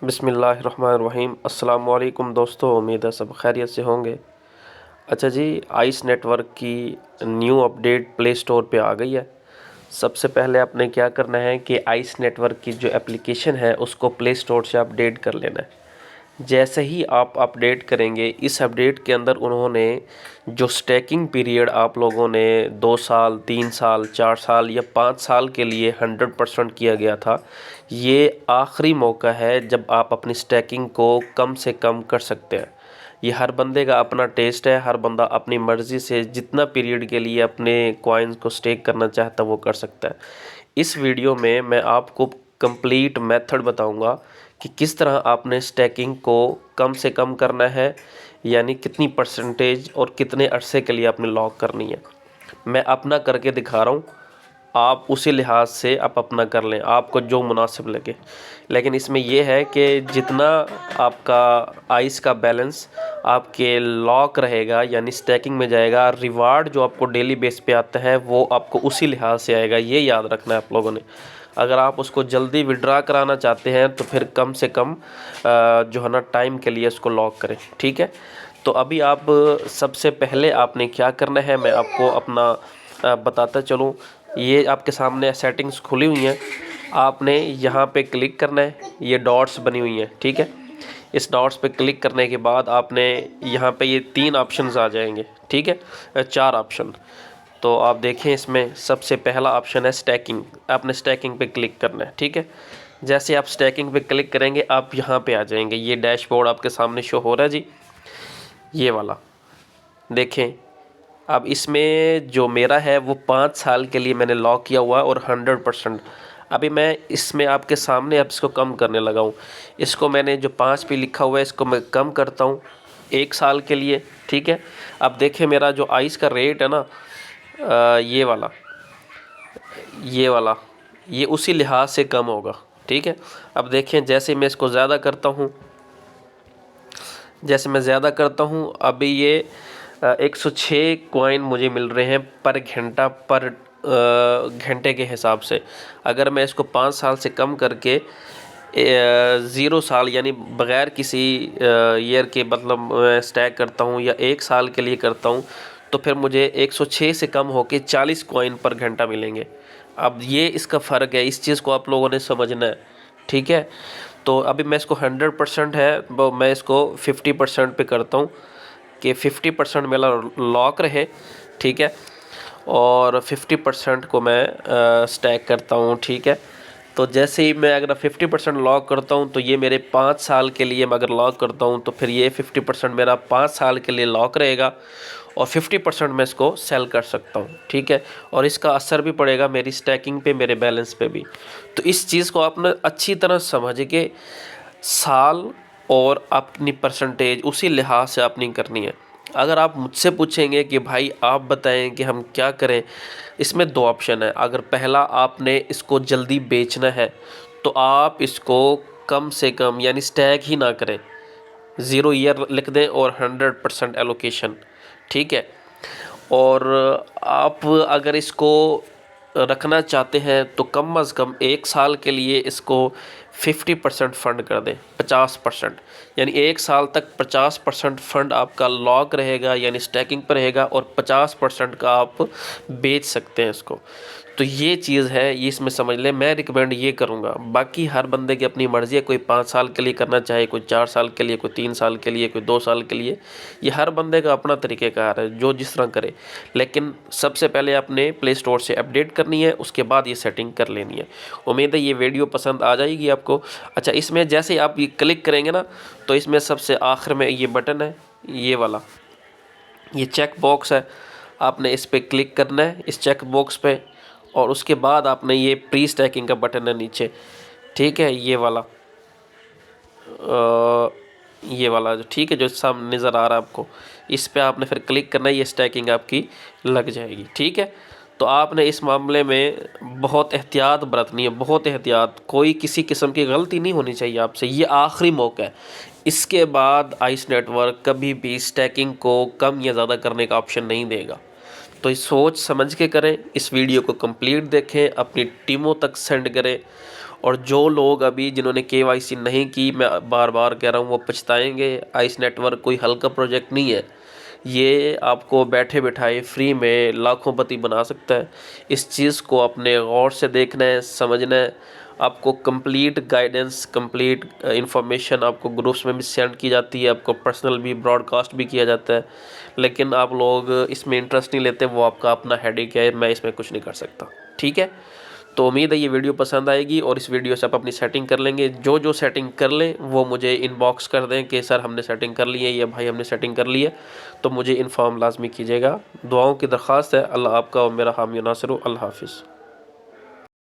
बिस्मिल्लाहिर्रहमानिर्रहीम। अस्सलाम वालेकुम दोस्तों, उम्मीद है सब खैरियत से होंगे। अच्छा जी, आइस नेटवर्क की न्यू अपडेट प्ले स्टोर पे आ गई है। सबसे पहले आपने क्या करना है कि आइस नेटवर्क की जो एप्लीकेशन है उसको प्ले स्टोर से अपडेट कर लेना है। जैसे ही आप अपडेट करेंगे, इस अपडेट के अंदर उन्होंने जो स्टैकिंग पीरियड आप लोगों ने 2 साल, 3 साल, 4 साल या 5 साल के लिए 100% किया गया था, ये आखिरी मौका है जब आप अपनी स्टैकिंग को कम से कम कर सकते हैं। ये हर बंदे का अपना टेस्ट है, हर बंदा अपनी मर्ज़ी से जितना पीरियड के लिए अपने कॉइन्स को स्टेक करना चाहता है वो कर सकता है। इस वीडियो में मैं आपको कंप्लीट मेथड बताऊंगा कि किस तरह आपने स्टैकिंग को कम से कम करना है, यानी कितनी परसेंटेज और कितने अरसे के लिए आपने लॉक करनी है। मैं अपना करके दिखा रहा हूँ, आप उसी लिहाज से आप अपना कर लें, आपको जो मुनासिब लगे। लेकिन इसमें यह है कि जितना आपका आइस का बैलेंस आपके लॉक रहेगा, यानी स्टैकिंग में जाएगा, रिवार्ड जो आपको डेली बेस पे आता है वो आपको उसी लिहाज से आएगा। ये याद रखना है आप लोगों ने। अगर आप उसको जल्दी विड्रा कराना चाहते हैं तो फिर कम से कम जो है ना टाइम के लिए इसको लॉक करें, ठीक है। तो अभी आप सबसे पहले आपने क्या करना है मैं आपको अपना बताता चलूँ। ये आपके सामने सेटिंग्स खुली हुई हैं, आपने यहाँ पे क्लिक करना है। ये डॉट्स बनी हुई हैं, ठीक है। इस डॉट्स पे क्लिक करने के बाद आपने यहाँ पे ये 3 ऑप्शंस आ जाएंगे, ठीक है, 4 ऑप्शन। तो आप देखें, इसमें सबसे पहला ऑप्शन है स्टैकिंग। आपने स्टैकिंग पे क्लिक करना है, ठीक है। जैसे आप स्टैकिंग पे क्लिक करेंगे आप यहाँ पे आ जाएंगे। ये डैशबोर्ड आपके सामने शो हो रहा है जी, ये वाला देखें। अब इसमें जो मेरा है वो 5 साल के लिए मैंने लॉक किया हुआ है और 100%। अभी मैं इसमें आपके सामने अब इसको कम करने लगा हूँ। इसको मैंने जो 5 पे लिखा हुआ है इसको मैं कम करता हूँ 1 साल के लिए, ठीक है। अब देखें मेरा जो आइस का रेट है ना, ये वाला, ये उसी लिहाज से कम होगा, ठीक है। अब देखें जैसे मैं इसको ज़्यादा करता हूँ, अभी ये 106 कॉइन मुझे मिल रहे हैं पर घंटा, पर घंटे के हिसाब से। अगर मैं इसको 5 साल से कम करके 0 साल यानी बग़ैर किसी ईयर के मतलब स्टैक करता हूँ या 1 साल के लिए करता हूँ तो फिर मुझे 106 से कम होके 40 कॉइन पर घंटा मिलेंगे। अब ये इसका फ़र्क है, इस चीज़ को आप लोगों ने समझना है, ठीक है। तो अभी मैं इसको 100% है वो मैं इसको 50% पे करता हूँ कि 50% मेरा लॉक रहे, ठीक है, और 50% को मैं स्टैक करता हूँ, ठीक है। तो जैसे ही मैं अगर 50% लॉक करता हूँ तो ये मेरे 5 साल के लिए मैं अगर लॉक करता हूँ तो फिर ये 50% मेरा 5 साल के लिए लॉक रहेगा और 50% मैं इसको सेल कर सकता हूँ, ठीक है। और इसका असर भी पड़ेगा मेरी स्टैकिंग पे, मेरे बैलेंस पे भी। तो इस चीज़ को आपने अच्छी तरह समझ के साल और अपनी परसेंटेज उसी लिहाज से आपने करनी है। अगर आप मुझसे पूछेंगे कि भाई आप बताएं कि हम क्या करें, इसमें 2 ऑप्शन है। अगर पहला आपने इसको जल्दी बेचना है तो आप इसको कम से कम यानी स्टैक ही ना करें, 0 ईयर लिख दें और 100% एलोकेशन, ठीक है। और आप अगर इसको रखना चाहते हैं तो कम अज़ कम 1 साल के लिए इसको 50% फ़ंड कर दें, 50%, यानी 1 साल तक 50% फ़ंड आपका लॉक रहेगा यानी स्टैकिंग पर रहेगा और 50% का आप बेच सकते हैं इसको। तो ये चीज़ है, ये इसमें समझ लें। मैं रिकमेंड ये करूँगा, बाकी हर बंदे की अपनी मर्ज़ी है। कोई 5 साल के लिए करना चाहे, कोई 4 साल के लिए, कोई 3 साल के लिए, कोई 2 साल के लिए। ये हर बंदे का अपना तरीक़ेकार है, जो जिस तरह करे। लेकिन सबसे पहले आपने प्ले स्टोर से अपडेट करनी है, उसके बाद ये सेटिंग कर लेनी है। उम्मीद है ये वीडियो पसंद आ जाएगी आपको। अच्छा, इसमें जैसे ही आप ये क्लिक करेंगे ना तो इसमें सबसे आखिर में ये बटन है, ये वाला, ये चेक बॉक्स है। आपने इस पर क्लिक करना है, इस चेक बॉक्स पे, और उसके बाद आपने ये प्री स्टैकिंग का बटन है नीचे, ठीक है, ये वाला, ठीक है, जो सामने नज़र आ रहा है आपको, इस पे आपने फिर क्लिक करना है। ये स्टैकिंग आपकी लग जाएगी, ठीक है। तो आपने इस मामले में बहुत एहतियात बरतनी है, बहुत एहतियात। कोई किसी किस्म की गलती नहीं होनी चाहिए आपसे। ये आखिरी मौका है, इसके बाद आइस नेटवर्क कभी भी स्टैकिंग को कम या ज़्यादा करने का ऑप्शन नहीं देगा। तो सोच समझ के करें, इस वीडियो को कंप्लीट देखें, अपनी टीमों तक सेंड करें और जो लोग अभी जिन्होंने KYC नहीं की, मैं बार बार कह रहा हूँ, वो पछताएंगे। आइस नेटवर्क कोई हल्का प्रोजेक्ट नहीं है, ये आपको बैठे बिठाए फ्री में लाखोंपति बना सकता है। इस चीज़ को अपने गौर से देखना है, समझना है। आपको कंप्लीट गाइडेंस, कंप्लीट इंफॉर्मेशन आपको ग्रुप्स में भी सेंड की जाती है, आपको पर्सनल भी ब्रॉडकास्ट भी किया जाता है, लेकिन आप लोग इसमें इंटरेस्ट नहीं लेते। वो आपका अपना हेडेक है, मैं इसमें कुछ नहीं कर सकता। ठीक है, तो उम्मीद है ये वीडियो पसंद आएगी और इस वीडियो से आप अपनी सेटिंग कर लेंगे। जो जो सेटिंग कर लें वो मुझे इनबॉक्स कर दें कि सर हमने सेटिंग कर ली है, या भाई हमने सेटिंग कर ली है, तो मुझे इन्फॉर्म लाजमी कीजिएगा। दुआओं की दरख्वास्त है। अल्लाह आपका और मेरा हामी नासिर हो। अल्लाह हाफिज़।